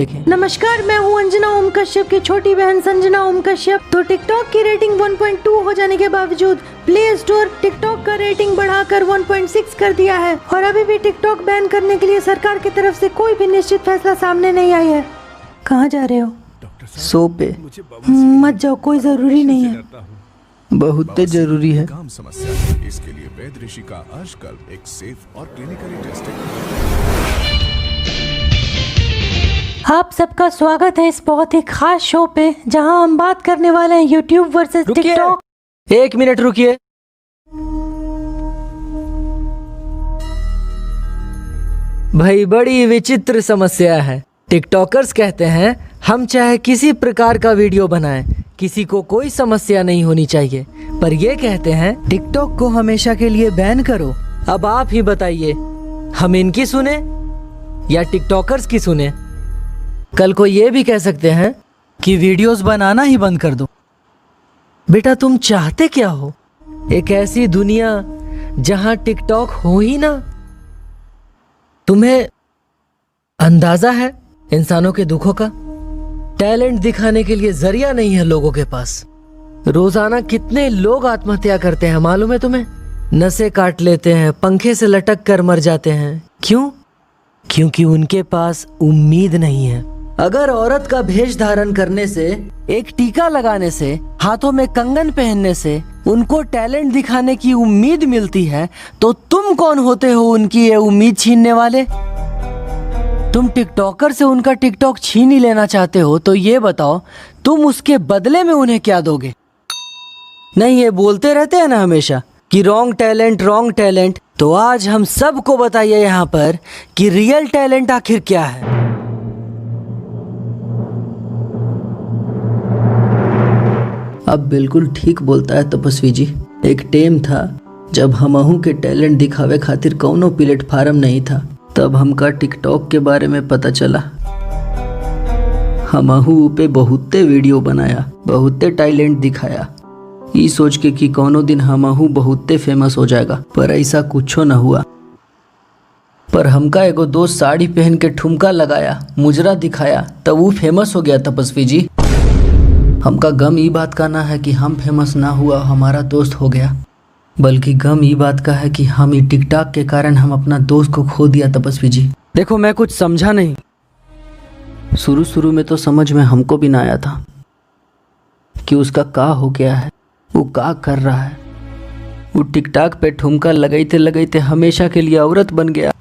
नमस्कार, मैं हूँ अंजना ओम कश्यप की छोटी बहन संजना ओम कश्यप। तो टिकटॉक की रेटिंग 1.2 हो जाने के बावजूद प्ले स्टोर टिकटॉक का रेटिंग बढ़ाकर 1.6 कर दिया है और अभी भी टिकटॉक बैन करने के लिए सरकार की तरफ से कोई भी निश्चित फैसला सामने नहीं आया है। कहाँ जा रहे हो? सो पे मत जाओ, कोई जरूरी नहीं है। बहुत जरूरी है। काम समस्या है, इसके लिए वैद्य ऋषि का आजकल एक सेफ और क्लिनिकली टेस्टेड। आप सबका स्वागत है इस बहुत ही खास शो पे, जहां हम बात करने वाले हैं यूट्यूब वर्सेस टिकटॉक। 1 मिनट रुकिए। भाई बड़ी विचित्र समस्या है। टिकटॉकर्स कहते हैं हम चाहे किसी प्रकार का वीडियो बनाएं, किसी को कोई समस्या नहीं होनी चाहिए, पर ये कहते हैं टिकटॉक को हमेशा के लिए बैन करो। अब आप ही बताइए, हम इनकी सुने या टिकटॉकर्स की सुने? कल को ये भी कह सकते हैं कि वीडियोस बनाना ही बंद कर दो। बेटा तुम चाहते क्या हो? एक ऐसी दुनिया जहां टिकटॉक हो ही ना? तुम्हें अंदाजा है इंसानों के दुखों का? टैलेंट दिखाने के लिए जरिया नहीं है लोगों के पास। रोजाना कितने लोग आत्महत्या करते हैं मालूम है तुम्हें? नसें काट लेते हैं, पंखे से लटक कर मर जाते हैं। क्यों? क्योंकि उनके पास उम्मीद नहीं है। अगर औरत का भेष धारण करने से, एक टीका लगाने से, हाथों में कंगन पहनने से उनको टैलेंट दिखाने की उम्मीद मिलती है, तो तुम कौन होते हो उनकी ये उम्मीद छीनने वाले? तुम टिकटॉकर से उनका टिकटॉक छीन ही लेना चाहते हो, तो ये बताओ तुम उसके बदले में उन्हें क्या दोगे? नहीं, ये बोलते रहते हैं ना हमेशा कि रॉन्ग टैलेंट। तो आज हम सबको बताइए यहाँ पर कि रियल टैलेंट आखिर क्या है। अब बिल्कुल ठीक बोलता है तपस्वी जी। एक टाइम था जब हमहू के टैलेंट दिखावे खातिर कौनो प्लेटफार्म नहीं था। तब हमका टिकटॉक के बारे में पता चला। हमहू पे बहुते वीडियो बनाया, बहुते टैलेंट दिखाया, ई सोच के कि कौनो दिन हमहू बहुते फेमस हो जाएगा, पर ऐसा कुछो न हुआ। पर हमका एगो दोस्त साड़ी पहन के ठुमका लगाया, मुजरा दिखाया, तब वो फेमस हो गया तपस्वी जी। हमका गम ई बात का ना है कि हम फेमस ना हुआ, हमारा दोस्त हो गया, बल्कि गम ई बात का है कि हम ई टिकटॉक के कारण हम अपना दोस्त को खो दिया तपस्वी जी। देखो मैं कुछ समझा नहीं। शुरू में तो समझ में हमको भी ना आया था कि उसका का हो गया है, वो का कर रहा है। वो टिकटॉक पे ठुमका लगाते हमेशा के लिए औरत बन गया।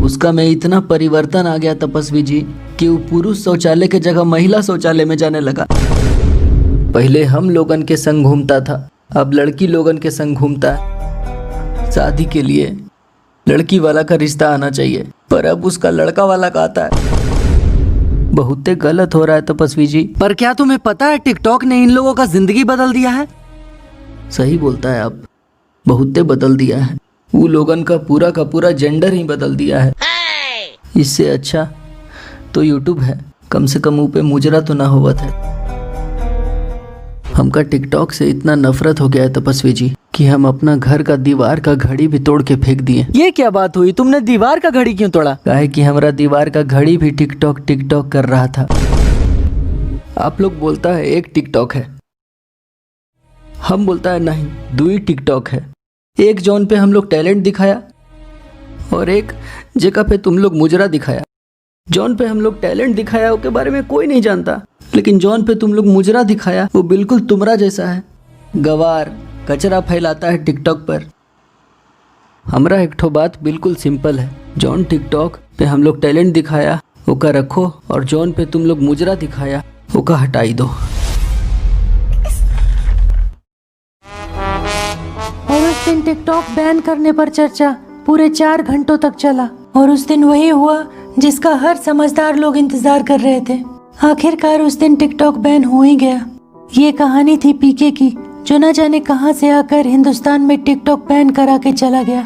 उसका में इतना परिवर्तन आ गया तपस्वी जी कि वो पुरुष शौचालय के जगह महिला शौचालय में जाने लगा। पहले हम लोगन के संग घूमता था, अब लड़की लोगन के संग घूमता है। शादी के लिए लड़की वाला का रिश्ता आना चाहिए, पर अब उसका लड़का वाला का आता है। बहुते गलत हो रहा है तपस्वी जी। पर क्या तुम्हें पता है टिकटॉक ने इन लोगों का जिंदगी बदल दिया है? सही बोलता है आप, बहुते बदल दिया है। वो लोगन का पूरा जेंडर ही बदल दिया है। इससे अच्छा तो यूट्यूब है, कम से कम मुँह पे मुजरा तो ना होवत है। हमका टिकटॉक से इतना नफरत हो गया है तपस्वी जी कि हम अपना घर का दीवार का घड़ी भी तोड़ के फेंक दिए। ये क्या बात हुई? तुमने दीवार का घड़ी क्यों तोड़ा? काहे कि हमारा दीवार का घड़ी भी टिकटॉक कर रहा था। आप लोग बोलता है एक टिकटॉक है, हम बोलता है नहीं, 2 टिकटॉक है। एक जॉन पे हम लोग टैलेंट दिखाया और एक जगह पे तुम लोग मुजरा दिखाया। जॉन पे हम लोग टैलेंट दिखाया उसके बारे में कोई नहीं जानता, लेकिन जॉन पे तुम लोग मुजरा दिखाया वो बिल्कुल तुम्हारा जैसा है। गवार कचरा फैलाता है टिकटॉक पर। हमरा एक ठो बात बिल्कुल सिंपल है, जॉन टिकटॉक पे हम लोग टैलेंट दिखाया ओका रखो, और जॉन पे तुम लोग मुजरा दिखाया ओका हटाई दो। और उस दिन टिकटॉक बैन करने पर चर्चा पूरे 4 घंटों तक चला, और उस दिन वही हुआ जिसका हर समझदार लोग इंतजार कर रहे थे। आखिरकार उस दिन टिकटॉक बैन हो ही गया। ये कहानी थी पीके की, जो न जाने कहां से आकर हिंदुस्तान में टिकटॉक बैन करा के चला गया।